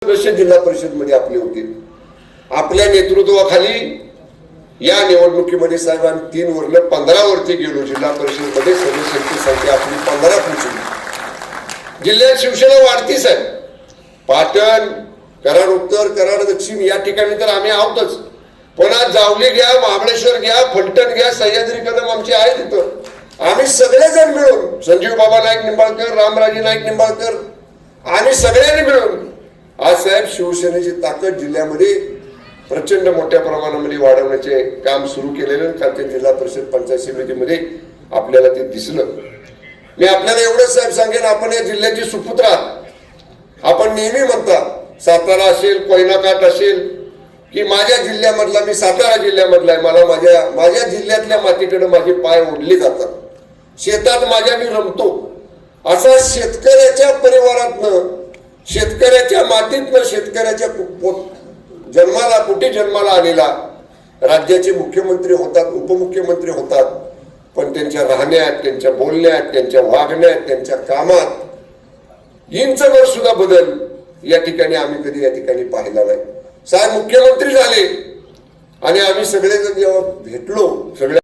सदस्य जिल्हा परिषद मध्ये आपले होते। आपल्या नेतृत्वाखाली या निवडणुकीमध्ये साहेब आम्ही 3 वरनं 15 वरती गेलो। जिल्हा परिषद मध्ये सदस्यांची संख्या आपली 15 पोहोचली। जिल्ह्यात शिवसेना वाढतीच आहे। पाटण, कराड उत्तर, कराड दक्षिण या ठिकाणी तर आम्ही आहोतच, पण आज जावली घ्या, महाबळेश्वर घ्या, फलटण घ्या, सह्याद्री कदम आमचे आहेत तिथं। आम्ही सगळेजण मिळून, संजीव बाबा नाईक निंबाळकर, रामराजे नाईक निंबाळकर, आम्ही सगळ्यांनी मिळून आज साहेब शिवसेनेची ताकद जिल्ह्यामध्ये प्रचंड मोठ्या प्रमाणामध्ये वाढवण्याचे काम सुरू केलेलं कालच्या जिल्हा परिषद पंचायत समितीमध्ये आपल्याला ते दिसलं। मी आपल्याला एवढंच साहेब सांगेन, आपण या जिल्ह्याची सुपुत्र आहात। आपण नेहमी म्हणता सातारा असेल, कोयना काठ असेल की माझ्या जिल्ह्यामधला, मी सातारा जिल्ह्यामधला आहे, मला माझ्या जिल्ह्यातल्या मातीकडे माझे पाय ओढले जातात, शेतात माझ्या मी रमतो। असा शेतकऱ्याच्या परिवारातनं, शेतकऱ्याच्या मातीतनं, शेतकऱ्याच्या कुठे जन्माला आलेला राज्याचे मुख्यमंत्री होतात, उपमुख्यमंत्री होतात, पण त्यांच्या राहण्यात, त्यांच्या बोलण्यात, त्यांच्या वागण्यात, त्यांच्या कामात इंचभर सुद्धा बदल या ठिकाणी आम्ही कधी या ठिकाणी पाहिला नाही। साहेब मुख्यमंत्री झाले आणि आम्ही सगळेजण जेव्हा भेटलो, सगळ्या